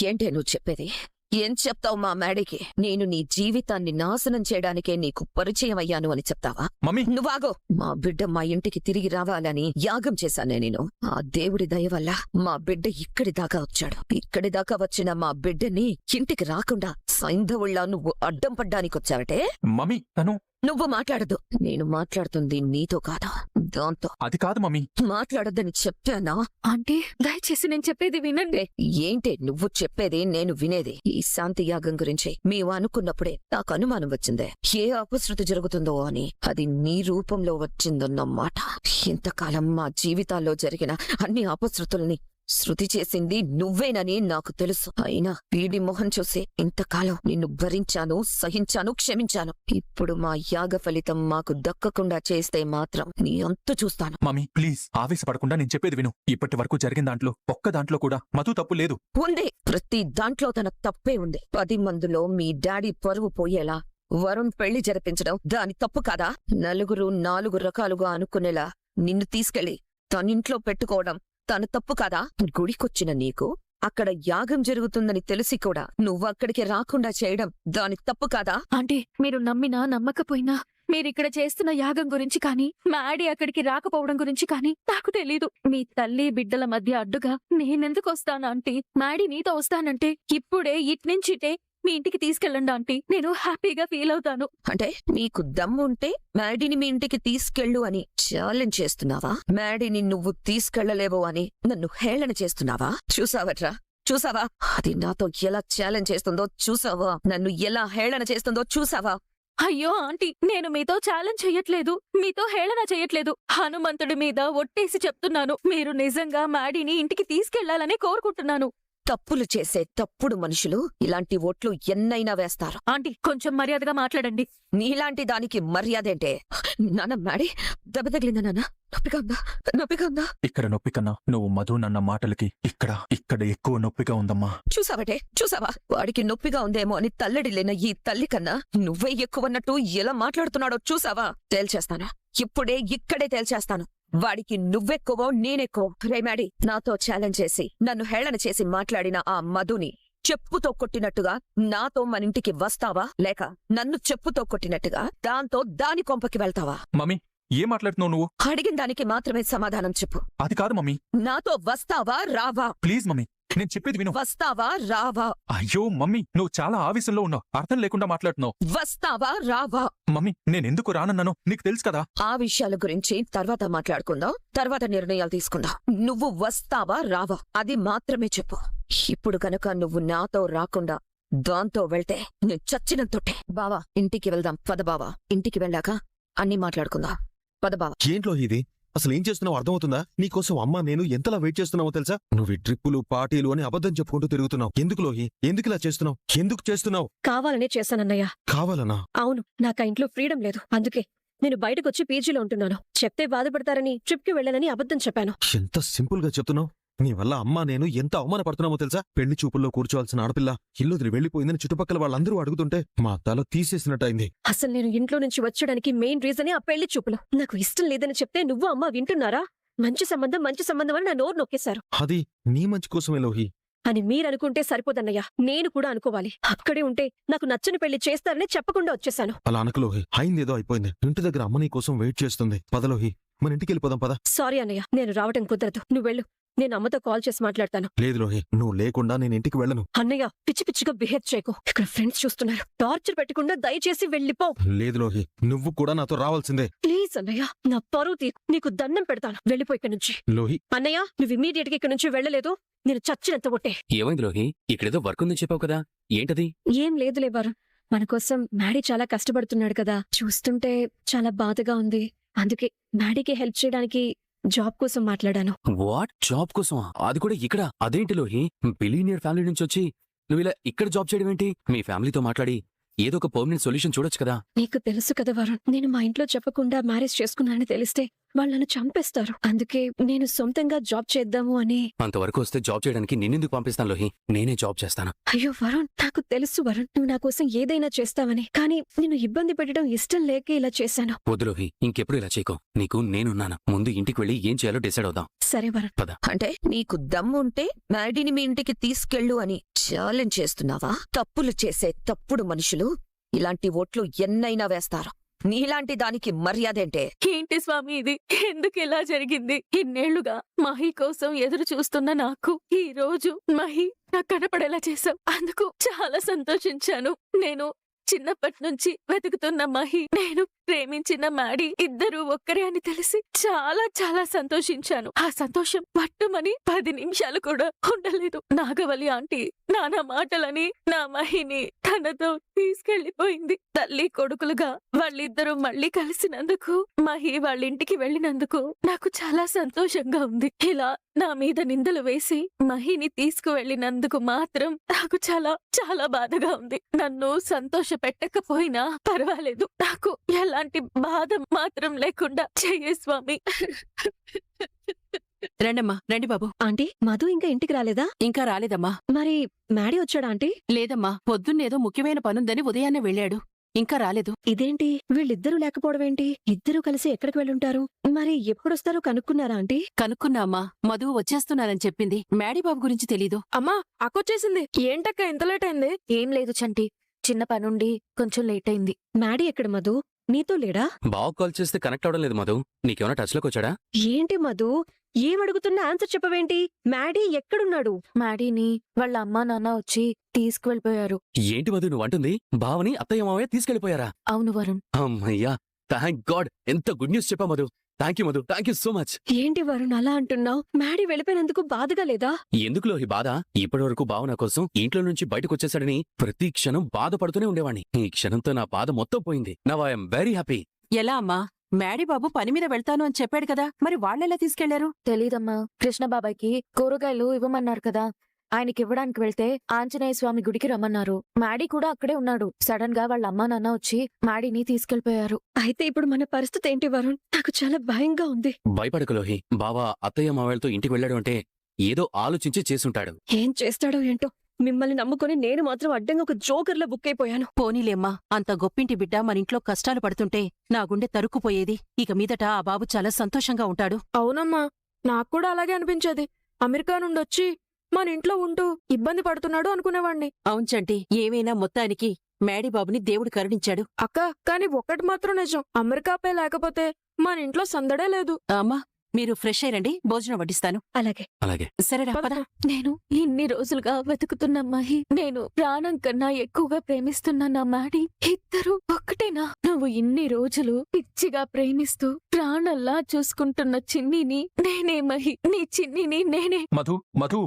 ఏంటే నువ్వు చెప్పేది? ఏం చెప్తావు మా మేడీకి? నేను నీ జీవితాన్ని నాశనం చేయడానికే నీకు పరిచయం అయ్యాను అని చెప్తావా? మమ్మీ నువ్వాగో. మా బిడ్డ మా ఇంటికి తిరిగి రావాలని యాగం చేశానే నేను. ఆ దేవుడి దయ వల్ల మా బిడ్డ ఇక్కడి దాకా వచ్చాడు. ఇక్కడి దాకా వచ్చిన మా బిడ్డని ఇంటికి రాకుండా సైంధవుళ్ళ నువ్వు అడ్డం పడ్డానికొచ్చావటే. మమ్మీ తను నువ్వు మాట్లాడదు. నేను మాట్లాడుతుంది నీతో కాదా, దాంతో. అది కాదు మమ్మీ. మాట్లాడొద్దని చెప్పానా? ఆంటీ దయచేసి నేను చెప్పేది వినండి. ఏంటే నువ్వు చెప్పేది నేను వినేది? ఈ శాంతి యాగం గురించి మేము అనుకున్నప్పుడే నాకు అనుమానం వచ్చిందే, ఏ అపశృతి జరుగుతుందో అని. అది నీ రూపంలో వచ్చిందన్నమాట. ఇంతకాలం మా జీవితాల్లో జరిగిన అన్ని అపశృతుల్ని శృతి చేసింది నువ్వేనని నాకు తెలుసు. అయినా వీడి మొహం చూసి ఇంతకాలం నిన్ను భరించాను, సహించాను, క్షమించాను. ఇప్పుడు మా యాగ ఫలితం మాకు దక్కకుండా చేస్తే మాత్రం నీ అంతు చూస్తాను. మమ్మీ ప్లీజ్ ఆవేశపడకుండా నేను చెప్పేది విను. ఇప్పటి వరకు జరిగిన దాంట్లో ఒక్క దాంట్లో కూడా మధు తప్పు లేదు. ఉంది. ప్రతి దాంట్లో తన తప్పే ఉంది. 10 మందిలో మీ డాడీ పరువు పోయేలా వరుణ్ పెళ్లి జరిపించడం దాని తప్పు కాదా? నలుగురు 4 రకాలుగా అనుకునేలా నిన్ను తీసుకెళ్లి తనింట్లో పెట్టుకోవడం తన తప్పు కాదా? గుడికొచ్చిన నీకు అక్కడ యాగం జరుగుతుందని తెలిసి కూడా నువ్వక్కడికి రాకుండా చేయడం దాని తప్పు కాదా? ఆంటీ మీరు నమ్మినా నమ్మకపోయినా మీరిక్కడ చేస్తున్న యాగం గురించి కానీ మ్యాడీ అక్కడికి రాకపోవడం గురించి కానీ నాకు తెలీదు. మీ తల్లి బిడ్డల మధ్య అడ్డుగా నేనెందుకు వస్తాను ఆంటీ? మ్యాడీ నీతో వస్తానంటే ఇప్పుడే ఇట్నుంచిటే మీ ఇంటికి తీసుకెళ్ళండి ఆంటీ. నేను హ్యాపీగా ఫీల్ అవుతాను. అంటే నీకు దమ్ముంటే మ్యాడీని మీ ఇంటికి తీసుకెళ్ళు అని ఛాలెంజ్ చేస్తున్నావా? మ్యాడీని నువ్వు తీసుకెళ్లలేవో అని నన్ను హేళన చేస్తున్నావా? చూసావట్రా, చూసావా? అది నాతో ఎలా ఛాలెంజ్ చేస్తుందో చూసావా? నన్ను ఎలా హేళన చేస్తుందో చూసావా? అయ్యో ఆంటీ నేను మీతో ఛాలెంజ్ చెయ్యట్లేదు, మీతో హేళన చెయ్యట్లేదు. హనుమంతుడి మీద ఒట్టేసి చెప్తున్నాను, మీరు నిజంగా మ్యాడీని ఇంటికి తీసుకెళ్లాలని కోరుకుంటున్నాను. తప్పులు చేసే తప్పుడు మనుషులు ఇలాంటి ఓట్లు ఎన్నైనా వేస్తారు. ఆంటీ కొంచెం మర్యాదగా మాట్లాడండి. నీలాంటి దానికి మర్యాదేంటే? నాన్న మ్యాడీ దెబ్బ తగిలిందా నాన్న? నొప్పిగా ఉందా? నొప్పిగా ఉందా? ఇక్కడ నొప్పి కన్నా నువ్వు మధు నన్న మాటలకి ఇక్కడ ఎక్కువ నొప్పిగా ఉందమ్మా. చూసావటే, చూసావా? వాడికి నొప్పిగా ఉందేమో అని తల్లడిలేన ఈ తల్లి కన్నా నువ్వే ఎక్కువన్నట్టు ఎలా మాట్లాడుతున్నాడో చూసావా? తేల్చేస్తాను, ఇప్పుడే ఇక్కడే తేల్చేస్తాను. వాడికి నువ్వెక్కువో నేనెక్కువో. రే మ్యాడీ, నాతో ఛాలెంజ్ చేసి నన్ను హేళన చేసి మాట్లాడిన ఆ మధుని చెప్పుతో కొట్టినట్టుగా నాతో మనింటికి వస్తావా, లేక నన్ను చెప్పుతో కొట్టినట్టుగా దాంతో దాని కొంపకి వెళ్తావా? మమ్మీ ఏం మాట్లాడుతున్నావు నువ్వు? అడిగిన దానికి మాత్రమే సమాధానం చెప్పు. అది కాదు మమ్మీ. నాతో వస్తావా రావా? ప్లీజ్ మమ్మీ నేను చెప్పేది విను. వస్తావా రావా? అయ్యో మమ్మీ నువ్వు చాలా ఆవేశంలో ఉన్నావు, అర్థం లేకుండా మాట్లాడుతున్నావు. వస్తావా రావా? మమ్మీ నేనెందుకు రానన్నానో నీకు తెలుసు కదా. ఆ విషయాల గురించి తర్వాత మాట్లాడుకుందాం, తర్వాత నిర్ణయాలు తీసుకుందాం. నువ్వు వస్తావా రావా అది మాత్రమే చెప్పు. ఇప్పుడు కనుక నువ్వు నాతో రాకుండా దాంతో వెళ్తే నేను చచ్చినంతొట్టే. బావా ఇంటికి వెళ్దాం పద బావా. ఇంటికి వెళ్ళాక అన్నీ మాట్లాడుకుందాం పద బావా. ఏంట్లో ఇది? అసలు ఏం చేస్తున్నావు అర్థమవుతుందా? నీకోసం అమ్మా నేను ఎంతలా వెయిట్ చేస్తున్నావో తెలుసా? నువ్వు ఈ ట్రిప్పులు పార్టీలు అని అబద్ధం చెప్పుకుంటూ తిరుగుతున్నావు. ఎందుకు లోహి? ఎందుకు ఇలా చేస్తున్నావు? ఎందుకు చేస్తున్నావు? కావాలనే చేశానన్నయ్య. కావాలనా? అవును, నాకా ఇంట్లో ఫ్రీడమ్ లేదు, అందుకే నేను బయటకొచ్చి పీజీలో ఉంటున్నాను. చెప్తే బాధపడతారని ట్రిప్కి వెళ్ళనని అబద్ధం చెప్పాను. ఎంత సింపుల్ గా చెప్తున్నావు. నీ వల్ల అమ్మా నేను ఎంత అవమానపడుతున్నామో తెలుసా? పెళ్లి చూపుల్లో కూర్చోవాల్సిన ఆడపిల్ల ఇల్లుదిరి వెళ్లిపోయిందని చుట్టుపక్కల వాళ్ళందరూ అడుగుతుంటే మా తల తీసేసినట్టయింది. అసలు నేను ఇంట్లో నుంచి వచ్చడానికి మెయిన్ రీజనే ఆ పెళ్లి చూపులు. నాకు ఇష్టం లేదని చెప్తే నువ్వు అమ్మ వింటున్నారా? మంచి సంబంధం అని నా నోరు నొక్కేశారు. అది నీ మంచి కోసమే లోహి అని మీరనుకుంటే సరిపోదన్నయ్య, నేను కూడా అనుకోవాలి. అక్కడే ఉంటే నాకు నచ్చని పెళ్లి చేస్తారని చెప్పకుండా వచ్చేశాను. అలా అనకు లోహి, అయిందేదో అయిపోయింది. ఇంటి దగ్గర అమ్మ నీ కోసం వెయిట్ చేస్తుంది. పదలోహి మన ఇంటికి వెళ్ళిపోదాం పద. సారీ అన్నయ్య, నేను రావటం కుదరదు. నువ్వు వెళ్ళు, నేను అమ్మతో కాల్ చేసి మాట్లాడతాను. లేదు లోహి, నువ్వు లేకుండా నేను ఇంటికి వెళ్ళను. అన్నయ్య పిచ్చి పిచ్చిగా బిహేవ్ చేయకు. ఇక్కడ ఫ్రెండ్స్ చూస్తున్నారు. టార్చర్ పెట్టకుండా దయచేసి వెళ్ళిపో. లేదు లోహి, నువ్వు కూడా నాతో రావాల్సిందే. ప్లీజ్ అన్నయ్య, నా పరువు నీకు దండం పెడతాను. వెళ్ళిపో ఇక్కడ నుంచి. లోహి అన్నయ్య నువ్వు ఇమీడియట్ గా ఇక్కడ నుంచి వెళ్ళలేదు, నేను చచ్చినంత ఒట్టే. ఏమైంది లోహి? ఇక్కడేదో వర్క్ ఉందని చెప్పావు కదా, ఏంటది? ఏం లేదులే వరుణ్, మన కోసం మ్యాడీ చాలా కష్టపడుతున్నాడు కదా, చూస్తుంటే చాలా బాధగా ఉంది. అందుకే మ్యాడీకి హెల్ప్ చేయడానికి జాబ్ కోసం మాట్లాడాను. వాట్? జాబ్ కోసమా? అది కూడా ఇక్కడ? అదేంటి లోహి, బిలీనియర్ ఫ్యామిలీ నుంచి వచ్చి నువ్వు ఇలా ఇక్కడ జాబ్ చేయడం ఏంటి? మీ ఫ్యామిలీతో మాట్లాడి ఏదో ఒక పర్మనెంట్ సొల్యూషన్ చూడొచ్చు కదా. నీకు తెలుసు కదా వరుణ్, నేను మా ఇంట్లో చెప్పకుండా మ్యారేజ్ చేసుకున్నానని తెలిస్తే వాళ్ళు నన్ను చంపేస్తారు. అందుకే నేను సొంతంగా జాబ్ చేద్దాము అని. అంతవరకు వస్తే జాబ్ చేయడానికి నిన్నెందుకు పంపిస్తాను లోహి? నేనే జాబ్ చేస్తాను. అయ్యో వరుణ్, నాకు తెలుసు వరుణ్, నువ్వు నా కోసం ఏదైనా చేస్తావని. కానీ నిన్ను ఇబ్బంది పెట్టడం ఇష్టం లేక ఇలా చేశాను. వద్దు లోహి, ఇంకెప్పుడు ఇలా చేయకో. నీకు నేనున్నాను. ముందు ఇంటికి వెళ్ళి ఏం చేయాలో డిసైడ్ అవుదాం. సరే వరుణ్. పద. అంటే నీకు దమ్ముంటే మ్యాడీని మీ ఇంటికి తీసుకెళ్ళు అని ఛాలెంజ్ చేస్తున్నావా? తప్పులు చేసే తప్పుడు మనుషులు ఇలాంటి ఓట్లు ఎన్నైనా వేస్తారు. నీలాంటి దానికి మర్యాదేంటే? ఏంటి స్వామి ఇది? ఎందుకు ఇలా జరిగింది? ఇన్నేళ్లుగా మహి కోసం ఎదురు చూస్తున్న నాకు ఈ రోజు మహి నాకు కనపడేలా చేశావు. అందుకు చాలా సంతోషించాను. నేను చిన్నప్పటి నుంచి వెతుకుతున్న మహి, నేను ప్రేమించిన మ్యాడీ ఇద్దరూ ఒక్కరే అని తెలిసి చాలా చాలా సంతోషించాను. ఆ సంతోషం పట్టుమని 10 నిమిషాలు కూడా ఉండలేదు. నాగవల్లి ఆంటీ నానా మాటలని నా మహిని తనతో తీసుకెళ్లిపోయింది. తల్లి కొడుకులుగా వాళ్ళిద్దరూ మళ్ళీ కలిసినందుకు, మహి వాళ్ళింటికి వెళ్ళినందుకు నాకు చాలా సంతోషంగా ఉంది. ఇలా నా మీద నిందలు వేసి మహిని తీసుకువెళ్ళినందుకు మాత్రం నాకు చాలా చాలా బాధగా ఉంది. నన్ను సంతోష పెట్టకపోయినా పర్వాలేదు, నాకు ఎలాంటి బాధ మాత్రం లేకుండా చెయ్యే స్వామి. రండమ్మా, రండి బాబు. ఆంటీ, మధు ఇంకా ఇంటికి రాలేదా? ఇంకా రాలేదమ్మా. మరి మ్యాడీ వచ్చాడా ఆంటీ? లేదమ్మా, పొద్దున్నేదో ముఖ్యమైన పనుందని ఉదయాన్నే వెళ్ళాడు. ఇంకా రాలేదు. ఇదేంటి, వీళ్ళిద్దరూ లేకపోవడం ఏంటి? ఇద్దరూ కలిసి ఎక్కడికి వెళ్ళుంటారు? మరి ఎప్పుడొస్తారో కనుక్కున్నారా ఆంటీ? కనుక్కున్నా అమ్మా, మధు వచ్చేస్తున్నానని చెప్పింది. మ్యాడీ బాబు గురించి తెలీదు. అమ్మా, అక్కొచ్చేసింది. ఏంటక్క ఇంత లేట్ అయింది? ఏం లేదు చంటి, చిన్న పనుండి కొంచెం లేట్ అయింది. మ్యాడీ ఎక్కడ మధు? నీతో లేడా? బావ కాల్ చేస్తే కనెక్ట్ అవడం లేదు మధు. నీకేమైనా టచ్ లోకి వచ్చాడా? ఏంటి మధు, ఏమడుగుతున్నా ఆన్సర్ చెప్పవేంటి? మ్యాడీ ఎక్కడున్నాడు? మ్యాడీని వాళ్ళ అమ్మా నాన్న వచ్చి తీసుకువెళ్ళిపోయారు. ఏంటి మధు నువ్వు అంటుంది? బావని అత్తయ్య మావయ్య తీసుకెళ్లిపోయారా? అవును వరుణ్. అమ్మయ్యా, థ్యాంక్ గాడ్. ఎంత గుడ్ న్యూస్ చెప్పా Madhu. Thank you Madhu, thank you so much. ఏంటి వరుణ్ అలా అంటున్నావు? మ్యాడీ వెళ్ళిపోయినందుకు బాధగా లేదా? ఎందుకులో ఈ బాధ? ఇప్పటి వరకు బావ నా కోసం ఇంట్లో నుంచి బయటకొచ్చేసాడని ప్రతి క్షణం బాధపడుతూనే ఉండేవాణ్ణి. ఈ క్షణంతో నా బాధ మొత్తం పోయింది. Now I'm very happy. ఎలా అమ్మా? మ్యాడీ బాబు పని మీద వెళ్తాను అని చెప్పాడు కదా, మరి వాళ్ళెలా తీసుకెళ్లారు? తెలీదమ్మా. కృష్ణబాబాయ్కి కూరగాయలు ఇవ్వమన్నారు కదా, ఆయనకి ఇవ్వడానికి వెళ్తే ఆంజనేయ స్వామి గుడికి రమ్మన్నారు. మ్యాడీ కూడా అక్కడే ఉన్నాడు. సడన్ గా వాళ్ళ అమ్మా నాన్న వచ్చి మ్యాడీని తీసుకెళ్లిపోయారు. అయితే ఇప్పుడు మన పరిస్థితి ఏంటి వరుణ్? నాకు చాలా భయంగా ఉంది. భయపడకు లోహి. బావ అత్తయ్య మావయ్యలతో ఇంటికి వెళ్ళాడు అంటే ఏదో ఆలోచించి చేసుంటాడు. ఏం చేస్తాడో ఏంటో. మిమ్మల్ని నమ్ముకొని నేను మాత్రం అడ్డంగా ఒక జోకర్లా బుక్ అయిపోయాను. పోనీలేమ్మా, అంత గొప్పింటి బిడ్డ మనింట్లో కష్టాలు పడుతుంటే నా గుండె తరుక్కుపోయేది. ఇక మీదట ఆ బాబు చాలా సంతోషంగా ఉంటాడు. అవునమ్మా, నాకు కూడా అలాగే అనిపించేది. అమెరికా నుండొచ్చి మన ఇంట్లో ఉంటూ ఇబ్బంది పడుతున్నాడు అనుకునేవాణ్ణి. అవుంచంటి, ఏమైనా మొత్తానికి మ్యాడీ బాబుని దేవుడు కరుణించాడు. అక్క, కాని ఒక్కటి మాత్రం నిజం, అమెరికా పే లేకపోతే మన ఇంట్లో సందడే లేదు. అమ్మా, మీరు ఫ్రెష్ అయ్యండి, భోజనం వడ్డిస్తాను. అలాగే. అలాగే. సరేరా, పద. నేను ఇన్ని రోజులుగా వెతుకుతున్న మహి, నేను ప్రాణం కన్నా ఎక్కువగా ప్రేమిస్తున్న నా మ్యాడీ ఇద్దరు ఒక్కటేనా? నువ్వు ఇన్ని రోజులు పిచ్చిగా ప్రేమిస్తూ ప్రాణంలా చూసుకుంటున్న చిన్నిని నేనే మహి, నీ చిన్నిని నేనే. మధు మధు